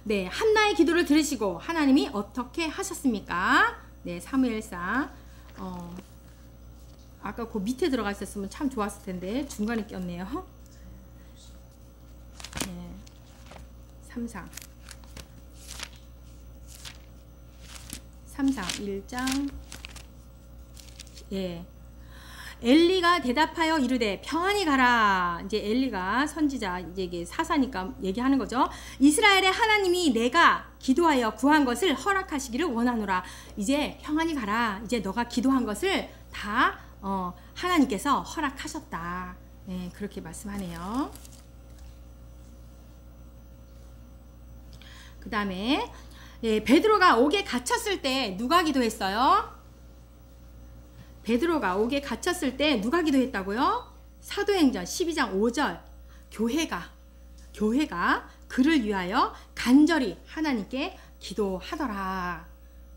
네, 한나의 기도를 들으시고 하나님이 어떻게 하셨습니까? 네, 사무엘상 아까 그 밑에 들어가 있었으면 참 좋았을 텐데 중간에 꼈네요. 네, 3상 1장. 예, 엘리가 대답하여 이르되 평안히 가라. 이제 엘리가 선지자, 이제 이게 사사니까 얘기하는 거죠. 이스라엘의 하나님이 내가 기도하여 구한 것을 허락하시기를 원하노라. 이제 평안히 가라. 이제 너가 기도한 것을 다 하나님께서 허락하셨다. 네, 그렇게 말씀하네요. 그 다음에 베드로가 옥에 갇혔을 때 누가 기도했어요? 베드로가 옥에 갇혔을 때 누가 기도했다고요? 사도행전 12장 5절. 교회가 그를 위하여 간절히 하나님께 기도하더라.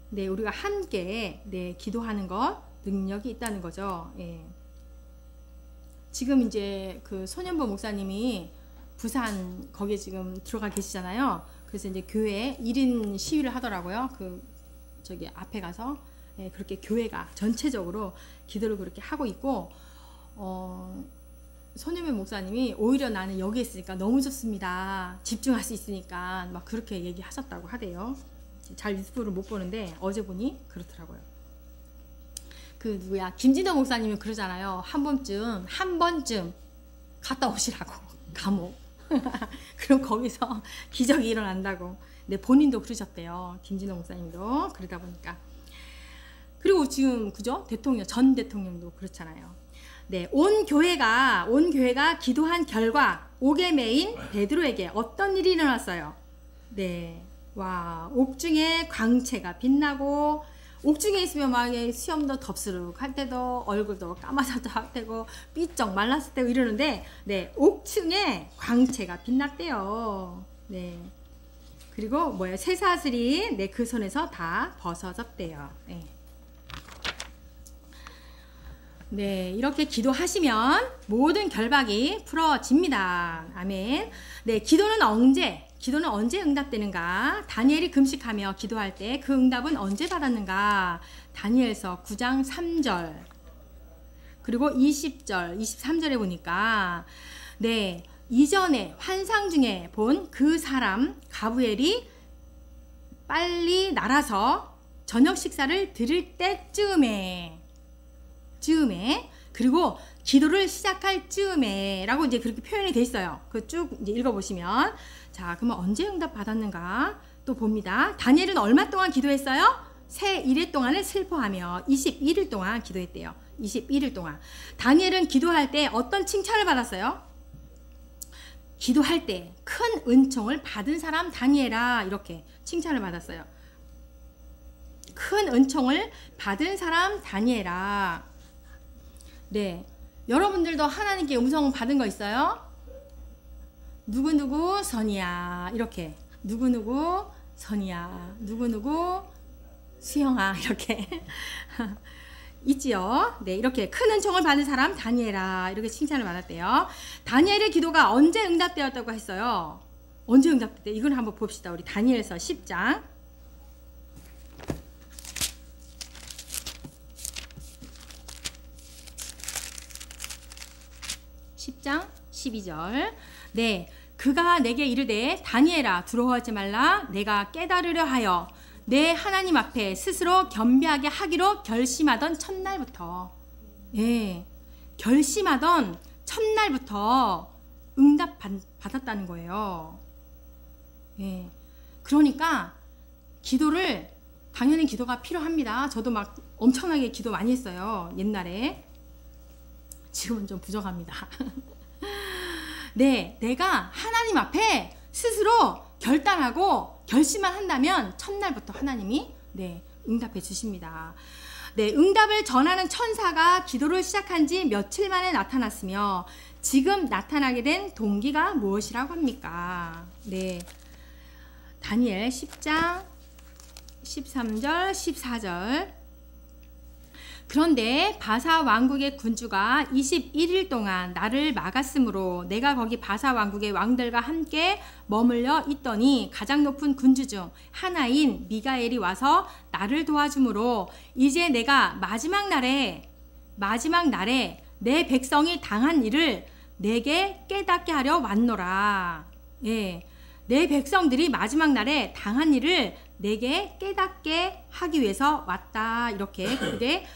네, 우리가 함께 기도하는 것 능력이 있다는 거죠. 예. 지금 이제 그 손현보 목사님이 부산 거기에 지금 들어가 계시잖아요. 그래서 이제 교회 1인 시위를 하더라고요. 저기 앞에 가서. 예, 그렇게 교회가 전체적으로 기도를 그렇게 하고 있고, 손혜면 목사님이 오히려 나는 여기 있으니까 너무 좋습니다. 집중할 수 있으니까 막 그렇게 얘기하셨다고 하대요. 잘 유튜브를 못 보는데 어제 보니 그렇더라고요. 그 누구야, 김진호 목사님이 그러잖아요. 한 번쯤 갔다 오시라고, 감옥. 그럼 거기서 기적이 일어난다고. 네, 본인도 그러셨대요. 김진호 목사님도. 그러다 보니까. 그리고 지금 그죠? 전 대통령도 그렇잖아요. 네, 온 교회가 기도한 결과 옥에 매인 베드로에게 어떤 일이 일어났어요? 네, 와, 옥중에 광채가 빛나고, 옥중에 있으면 막 수염도 덥수룩할 때도 얼굴도 까마졌다 할 때고 삐쩍 말랐을 때고 이러는데, 네, 옥중에 광채가 빛났대요. 네, 그리고 쇠사슬이 그 손에서 다 벗어졌대요. 네. 네, 이렇게 기도하시면 모든 결박이 풀어집니다. 아멘. 네, 기도는 언제 응답되는가? 다니엘이 금식하며 기도할 때 그 응답은 언제 받았는가? 다니엘서 9장 3절 그리고 20절, 23절에 보니까, 네, 이전에 환상 중에 본 그 사람 가브엘이 빨리 날아서 저녁 식사를 드릴 때쯤에, 그리고 기도를 시작할 즈음에 라고 이제 그렇게 표현이 돼 있어요. 그 쭉 이제 읽어보시면, 자, 그러면 언제 응답 받았는가 또 봅니다. 다니엘은 얼마 동안 기도했어요? 새 1일 동안을 슬퍼하며 21일 동안 기도했대요. 21일 동안. 다니엘은 기도할 때 어떤 칭찬을 받았어요? 기도할 때 큰 은총을 받은 사람 다니엘아, 이렇게 칭찬을 받았어요. 큰 은총을 받은 사람 다니엘아. 네, 여러분들도 하나님께 음성 받은 거 있어요? 누구누구 선이야, 이렇게. 누구누구 선이야, 누구누구 수영아, 이렇게. 있지요. 네, 이렇게 큰 은총을 받은 사람 다니엘아, 이렇게 칭찬을 받았대요. 다니엘의 기도가 언제 응답되었다고 했어요? 언제 응답됐대? 이걸 한번 봅시다. 우리 다니엘서 10장 10장 12절. 네, 그가 내게 이르되 다니엘아 두려워하지 말라. 내가 깨달으려 하여 내 하나님 앞에 스스로 겸비하게 하기로 결심하던 첫날부터, 예, 결심하던 첫날부터 응답 받았다는 거예요. 예, 그러니까 기도를, 당연히 기도가 필요합니다. 저도 막 엄청나게 기도 많이 했어요, 옛날에. 지금은 좀 부족합니다. 네, 내가 하나님 앞에 스스로 결단하고 결심만 한다면 첫날부터 하나님이, 네, 응답해 주십니다. 네, 응답을 전하는 천사가 기도를 시작한 지 며칠 만에 나타났으며 지금 나타나게 된 동기가 무엇이라고 합니까? 네, 다니엘 10장 13절 14절. 그런데 바사 왕국의 군주가 21일 동안 나를 막았으므로 내가 거기 바사 왕국의 왕들과 함께 머물러 있더니 가장 높은 군주 중 하나인 미가엘이 와서 나를 도와주므로 이제 내가 마지막 날에 내 백성이 당한 일을 내게 깨닫게 하려 왔노라. 예, 내 백성들이 마지막 날에 당한 일을 내게 깨닫게 하기 위해서 왔다. 이렇게 그게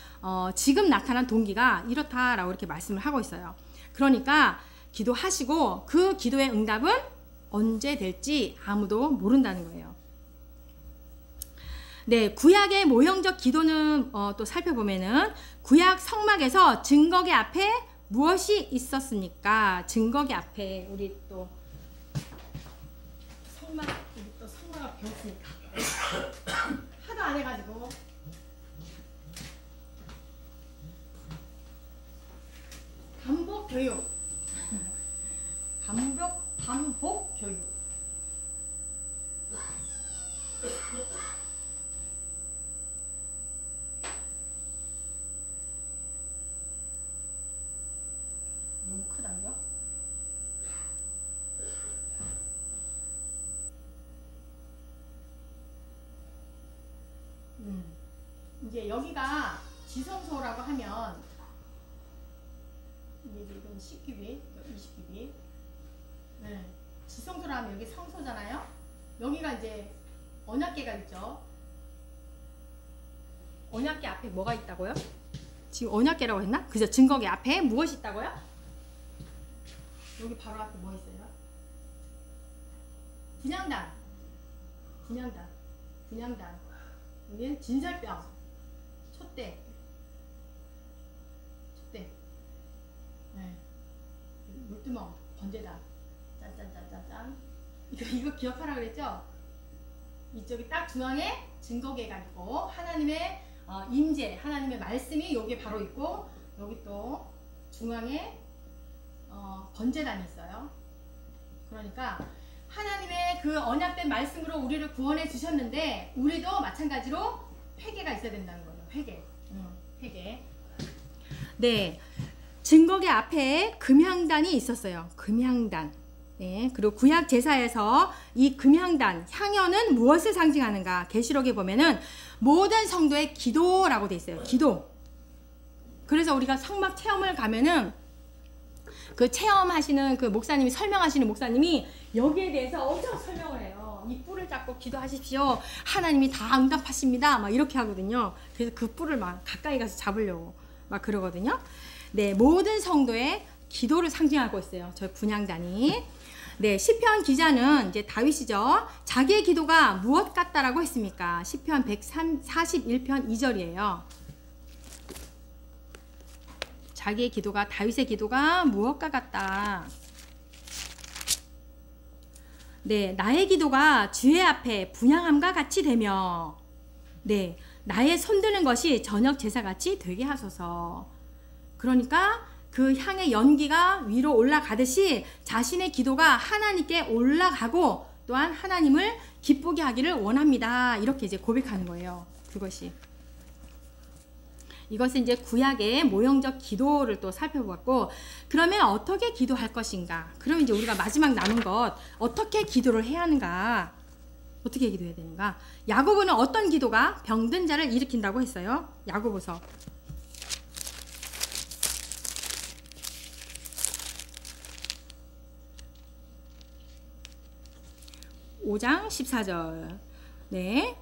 지금 나타난 동기가 이렇다라고 이렇게 말씀을 하고 있어요. 그러니까 기도하시고 그 기도의 응답은 언제 될지 아무도 모른다는 거예요. 네, 구약의 모형적 기도는 또 살펴보면은 구약 성막에서 증거계 앞에 무엇이 있었습니까? 증거계 앞에 우리 또 성막을 배웠으니까 하도 안 해가지고 반복 교육. 반복 교육. 너무 크다고요? 이제 여기가 지성소라고 하면 이건 10규빗, 20규빗. 네. 지성소라 하면 여기 성소잖아요. 여기가 이제 언약궤가 있죠. 언약궤 앞에 뭐가 있다고요? 지금 언약궤라고 했나? 그죠? 증거궤 앞에 무엇이 있다고요? 여기 바로 앞에 뭐 있어요? 분향단. 여기는 진설병, 촛대. 네. 물두멍, 번제단. 짠짠짠짠짠. 이거 기억하라 그랬죠? 이쪽이 딱 중앙에 증거궤가 있고 하나님의 임재, 하나님의 말씀이 여기 바로 있고 여기 또 중앙에 번제단이 있어요. 그러니까 하나님의 그 언약된 말씀으로 우리를 구원해 주셨는데 우리도 마찬가지로 회개가 있어야 된다는 거예요. 회개. 네, 증거궤 앞에 금향단이 있었어요. 금향단. 네, 그리고 구약 제사에서 이 금향단 향연은 무엇을 상징하는가? 계시록에 보면은 모든 성도의 기도라고 돼 있어요. 기도. 그래서 우리가 성막 체험을 가면은 그 체험하시는 그 목사님이 설명하시는 목사님이 여기에 대해서 엄청 설명을 해요. 이 뿔을 잡고 기도하십시오. 하나님이 다 응답하십니다. 막 이렇게 하거든요. 그래서 그 뿔을 막 가까이 가서 잡으려고 막 그러거든요. 네, 모든 성도의 기도를 상징하고 있어요. 저 분향단이. 네, 시편 기자는 이제 다윗이죠. 자기의 기도가 무엇 같다라고 했습니까? 시편 141편 2절이에요. 자기의 기도가, 다윗의 기도가 무엇과 같다. 네, 나의 기도가 주의 앞에 분향함과 같이 되며, 네, 나의 손드는 것이 저녁 제사같이 되게 하소서. 그러니까 그 향의 연기가 위로 올라가듯이 자신의 기도가 하나님께 올라가고 또한 하나님을 기쁘게 하기를 원합니다. 이렇게 이제 고백하는 거예요. 그것이. 이것은 이제 구약의 모형적 기도를 또 살펴봤고, 그러면 어떻게 기도할 것인가? 그럼 이제 우리가 마지막 남은 것, 어떻게 기도를 해야 하는가? 어떻게 기도해야 되는가? 야고보는 어떤 기도가 병든 자를 일으킨다고 했어요? 야고보서 5장 14절. 네.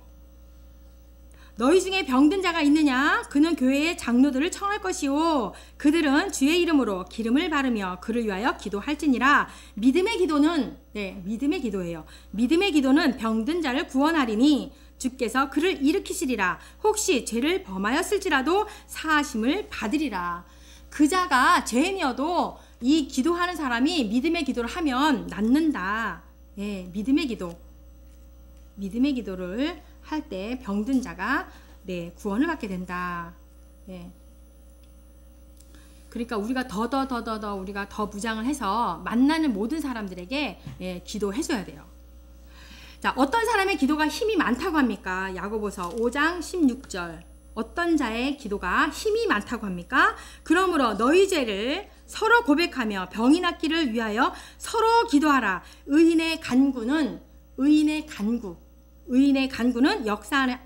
너희 중에 병든 자가 있느냐? 그는 교회의 장로들을 청할 것이요 그들은 주의 이름으로 기름을 바르며 그를 위하여 기도할지니라. 믿음의 기도는 믿음의 기도예요. 믿음의 기도는 병든 자를 구원하리니 주께서 그를 일으키시리라. 혹시 죄를 범하였을지라도 사하심을 받으리라. 그 자가 죄인이어도 이 기도하는 사람이 믿음의 기도를 하면 낫는다. 믿음의 기도를 할 때 병든 자가 구원을 받게 된다. 그러니까 우리가 더 우리가 더 무장을 해서 만나는 모든 사람들에게 기도해 줘야 돼요. 자, 어떤 사람의 기도가 힘이 많다고 합니까? 야고보서 5장 16절. 어떤 자의 기도가 힘이 많다고 합니까? 그러므로 너희 죄를 서로 고백하며 병이 낫기를 위하여 서로 기도하라. 의인의 간구는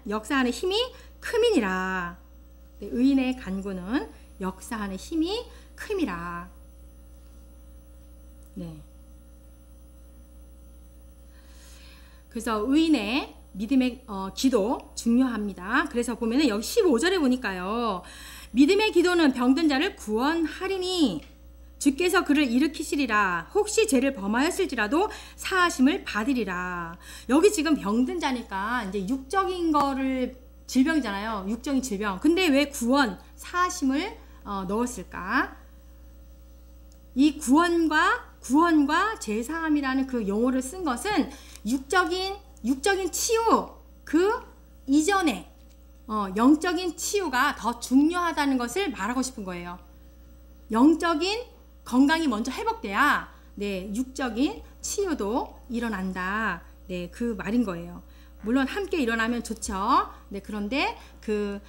역사하는 힘이 큼이니라. 의인의 간구는 역사하는 힘이 큼이라. 그래서 의인의 믿음의 기도 중요합니다. 그래서 보면은 여기 15절에 보니까요. 믿음의 기도는 병든 자를 구원하리니 주께서 그를 일으키시리라. 혹시 죄를 범하였을지라도 사하심을 받으리라. 여기 지금 병든 자니까 이제 육적인 거를 질병이잖아요. 육적인 질병. 근데 왜 구원, 사하심을 넣었을까? 이 구원과 제사함이라는 그 용어를 쓴 것은 육적인 치유 그 이전에 영적인 치유가 더 중요하다는 것을 말하고 싶은 거예요. 영적인 건강이 먼저 회복돼야 육적인 치유도 일어난다. 그 말인 거예요. 물론 함께 일어나면 좋죠. 그런데 그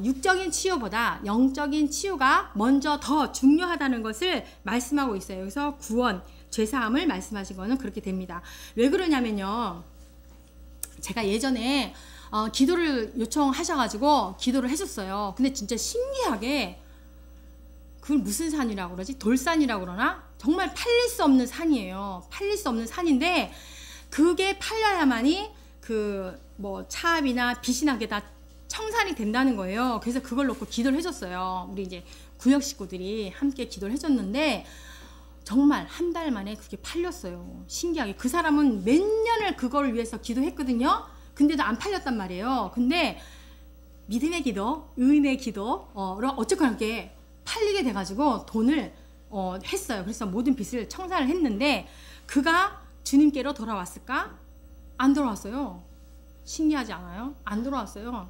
육적인 치유보다 영적인 치유가 먼저 더 중요하다는 것을 말씀하고 있어요. 그래서 구원, 죄사함을 말씀하신 거는 그렇게 됩니다. 왜 그러냐면요. 제가 예전에 기도를 요청하셔가지고 기도를 해줬어요. 근데 진짜 신기하게 그걸 무슨 산이라고 그러지? 돌산이라고 그러나? 정말 팔릴 수 없는 산이에요. 팔릴 수 없는 산인데 그게 팔려야만이 그 뭐 차압이나 빛이 나게 다 청산이 된다는 거예요. 그래서 그걸 놓고 기도를 해줬어요. 우리 이제 구역 식구들이 함께 기도를 해줬는데 정말 한 달 만에 그게 팔렸어요. 신기하게. 그 사람은 몇 년을 그걸 위해서 기도했거든요. 근데도 안 팔렸단 말이에요. 근데 믿음의 기도, 의인의 기도로 어쨌거나 이렇게 팔리게 돼가지고 돈을 했어요. 그래서 모든 빚을 청산을 했는데 그가 주님께로 돌아왔을까? 안 돌아왔어요. 신기하지 않아요? 안 돌아왔어요.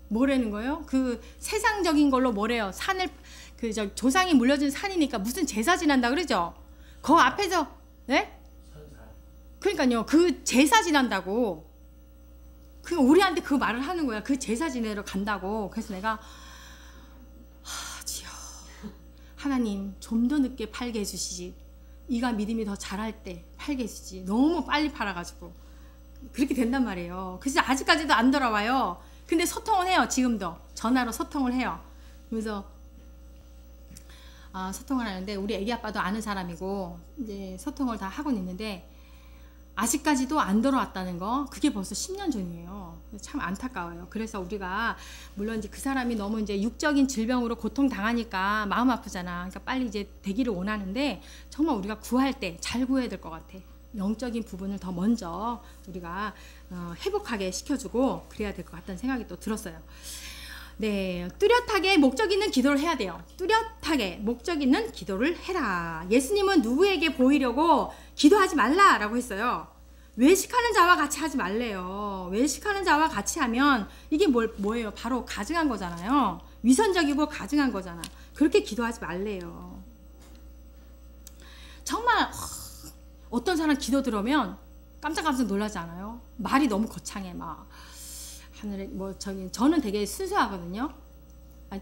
뭐라는 거예요? 그 세상적인 걸로 뭐래요? 산을 조상이 물려준 산이니까 무슨 제사 지난다 그러죠? 그 앞에서 그러니까요. 그 제사 지난다고. 그 우리한테 그 말을 하는 거야. 그 제사 지내러 간다고. 그래서 내가 주여 하나님 좀 더 늦게 팔게 해주시지. 이가 믿음이 더 자랄 때 팔게 해주지. 너무 빨리 팔아가지고 그렇게 된단 말이에요. 그래서 아직까지도 안 돌아와요. 근데 소통을 해요. 지금도 전화로 소통을 해요. 그래서 소통을 하는데 우리 애기 아빠도 아는 사람이고 이제 소통을 다 하고 있는데 아직까지도 안 돌아왔다는 거, 그게 벌써 10년 전이에요. 참 안타까워요. 그래서 우리가 물론 이제 그 사람이 너무 이제 육적인 질병으로 고통 당하니까 마음 아프잖아. 그러니까 빨리 이제 되기를 원하는데 정말 우리가 구할 때 잘 구해야 될 것 같아. 영적인 부분을 더 먼저 우리가 회복하게 시켜주고 그래야 될 것 같다는 생각이 또 들었어요. 네, 뚜렷하게 목적 있는 기도를 해야 돼요. 뚜렷하게 목적 있는 기도를 해라. 예수님은 누구에게 보이려고 기도하지 말라라고 했어요. 외식하는 자와 같이 하지 말래요. 외식하는 자와 같이 하면 이게 뭐예요? 바로 가증한 거잖아요. 위선적이고 가증한 거잖아. 그렇게 기도하지 말래요. 정말 어떤 사람 기도 들으면 깜짝깜짝 놀라지 않아요? 말이 너무 거창해. 막 하늘에 저는 되게 순수하거든요.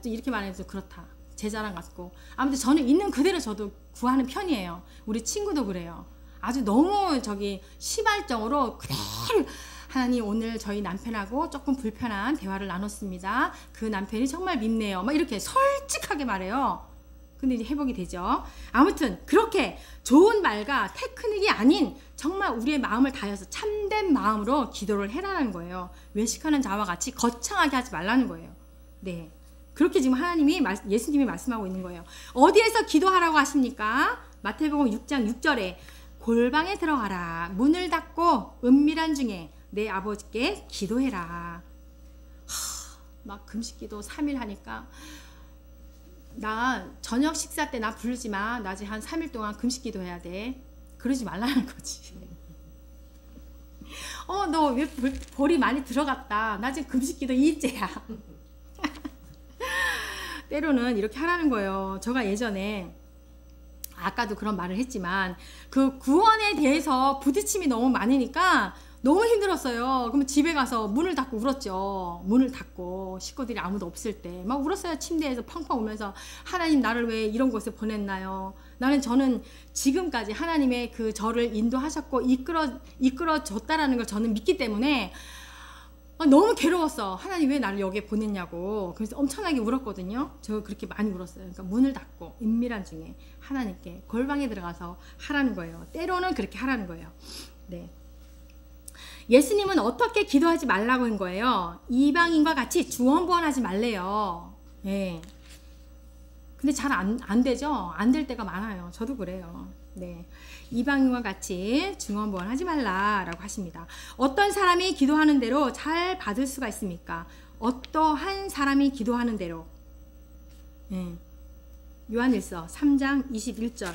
또 이렇게 말해도 그렇다. 제 자랑 같고. 아무튼 저는 있는 그대로 저도 구하는 편이에요. 우리 친구도 그래요. 아주 너무 시발적으로 그대로 하나님 오늘 저희 남편하고 조금 불편한 대화를 나눴습니다. 그 남편이 정말 밉네요. 막 이렇게 솔직하게 말해요. 근데 이제 회복이 되죠. 아무튼 그렇게 좋은 말과 테크닉이 아닌 정말 우리의 마음을 다해서 참된 마음으로 기도를 해라는 거예요. 외식하는 자와 같이 거창하게 하지 말라는 거예요. 네, 그렇게 지금 예수님이 말씀하고 있는 거예요. 어디에서 기도하라고 하십니까? 마태복음 6장 6절에 골방에 들어가라, 문을 닫고 은밀한 중에 내 아버지께 기도해라. 막 금식기도 3일 하니까 나 저녁 식사 때 나 부르지 마. 나 이제 한 3일 동안 금식기도 해야 돼. 그러지 말라는 거지. 너 왜 볼이 많이 들어갔다. 나 지금 금식기도 2일째야. 때로는 이렇게 하라는 거예요. 제가 예전에 아까도 그런 말을 했지만 그 구원에 대해서 부딪힘이 너무 많으니까 너무 힘들었어요. 그러면 집에 가서 문을 닫고 울었죠. 문을 닫고 식구들이 아무도 없을 때 막 울었어요. 침대에서 펑펑 울면서 하나님 나를 왜 이런 곳에 보냈나요? 저는 지금까지 하나님의 그 저를 인도하셨고 이끌어 줬다라는 걸 저는 믿기 때문에 너무 괴로웠어. 하나님 왜 나를 여기에 보냈냐고. 그래서 엄청나게 울었거든요. 저 그렇게 많이 울었어요. 그러니까 문을 닫고 은밀한 중에 하나님께 골방에 들어가서 하라는 거예요. 때로는 그렇게 하라는 거예요. 네. 예수님은 어떻게 기도하지 말라고 한 거예요? 이방인과 같이 중언부언하지 말래요. 네. 근데 잘 안 되죠? 안 될 때가 많아요. 저도 그래요. 네. 이방인과 같이 중언부언하지 말라라고 하십니다. 어떤 사람이 기도하는 대로 잘 받을 수가 있습니까? 어떠한 사람이 기도하는 대로. 네. 요한일서 3장 21절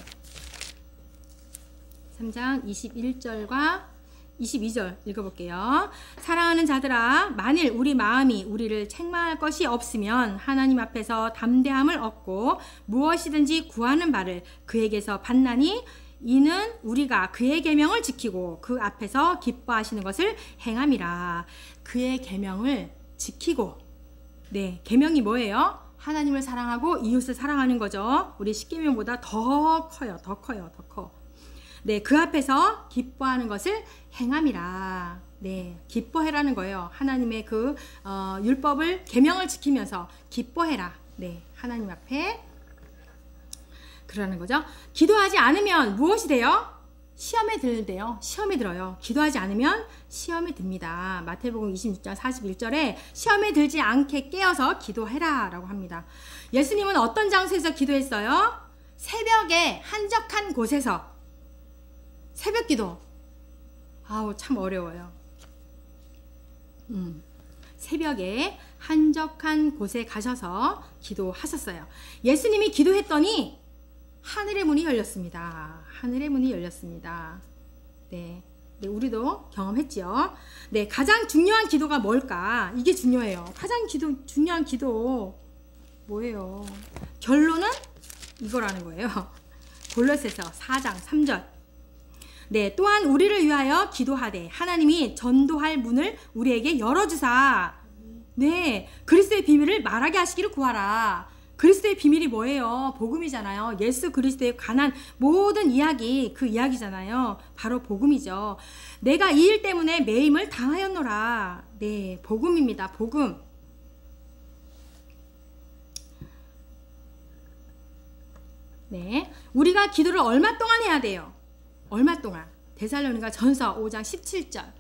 3장 21절과 22절 읽어볼게요. 사랑하는 자들아, 만일 우리 마음이 우리를 책망할 것이 없으면 하나님 앞에서 담대함을 얻고 무엇이든지 구하는 바를 그에게서 받나니 이는 우리가 그의 계명을 지키고 그 앞에서 기뻐하시는 것을 행함이라. 그의 계명을 지키고, 네, 계명이 뭐예요? 하나님을 사랑하고 이웃을 사랑하는 거죠. 우리 십계명보다 더 커요. 더 커. 네, 그 앞에서 기뻐하는 것을 행함이라. 네, 기뻐해라는 거예요. 하나님의 그 율법을 계명을 지키면서 기뻐해라. 네, 하나님 앞에 그러는 거죠. 기도하지 않으면 무엇이 돼요? 시험에 들대요. 시험에 들어요. 기도하지 않으면 시험에 듭니다. 마태복음 26장 41절에 시험에 들지 않게 깨어서 기도해라 라고 합니다. 예수님은 어떤 장소에서 기도했어요? 새벽에 한적한 곳에서. 새벽 기도. 아우, 참 어려워요. 새벽에 한적한 곳에 가셔서 기도하셨어요. 예수님이 기도했더니 하늘의 문이 열렸습니다. 하늘의 문이 열렸습니다. 네, 우리도 경험했죠. 네, 가장 중요한 기도가 뭘까? 이게 중요해요. 가장 중요한 기도 뭐예요? 결론은 이거라는 거예요. 골로새서 4장 3절. 네, 또한 우리를 위하여 기도하되 하나님이 전도할 문을 우리에게 열어주사. 네, 그리스도의 비밀을 말하게 하시기를 구하라. 그리스도의 비밀이 뭐예요? 복음이잖아요. 예수 그리스도에 관한 모든 이야기, 그 이야기잖아요. 바로 복음이죠. 내가 이 일 때문에 매임을 당하였노라. 네, 복음입니다. 복음. 네, 우리가 기도를 얼마 동안 해야 돼요? 얼마 동안? 데살로니가 전서 5장 17절.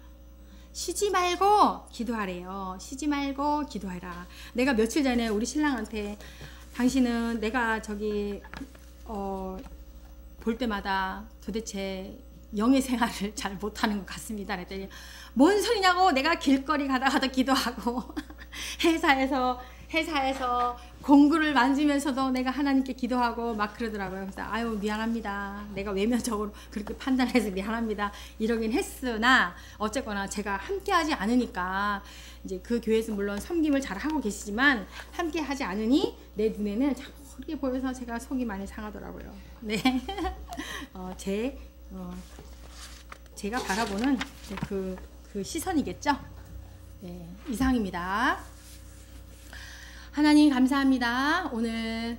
쉬지 말고 기도하래요. 쉬지 말고 기도해라. 내가 며칠 전에 우리 신랑한테 당신은 내가 볼 때마다 도대체 영의 생활을 잘 못하는 것 같습니다. 그랬더니 뭔 소리냐고. 내가 길거리 가다가도 기도하고 회사에서 공구를 만지면서도 내가 하나님께 기도하고 막 그러더라고요. 그래서 아유, 미안합니다. 내가 외면적으로 그렇게 판단해서 미안합니다. 이러긴 했으나 어쨌거나 제가 함께 하지 않으니까 이제 그 교회에서 물론 섬김을 잘 하고 계시지만 함께 하지 않으니 내 눈에는 자꾸 그렇게 보여서 제가 속이 많이 상하더라고요. 네. 제가 바라보는 그 시선이겠죠. 네, 이상입니다. 하나님 감사합니다. 오늘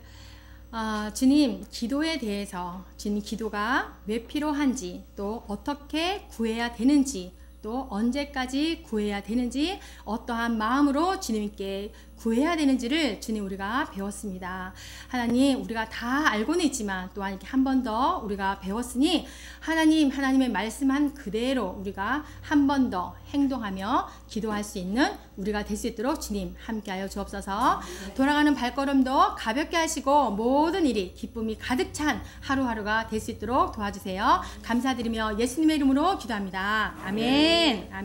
주님 기도에 대해서 주님 기도가 왜 필요한지 또 어떻게 구해야 되는지 또 언제까지 구해야 되는지 어떠한 마음으로 주님께 구해야 되는지를 주님 우리가 배웠습니다. 하나님 우리가 다 알고는 있지만 또한 이렇게 한 번 더 우리가 배웠으니 하나님의 말씀한 그대로 우리가 한 번 더 행동하며 기도할 수 있는 우리가 될 수 있도록 주님 함께하여 주옵소서. 돌아가는 발걸음도 가볍게 하시고 모든 일이 기쁨이 가득 찬 하루하루가 될 수 있도록 도와주세요. 감사드리며 예수님의 이름으로 기도합니다. 아멘. 아멘.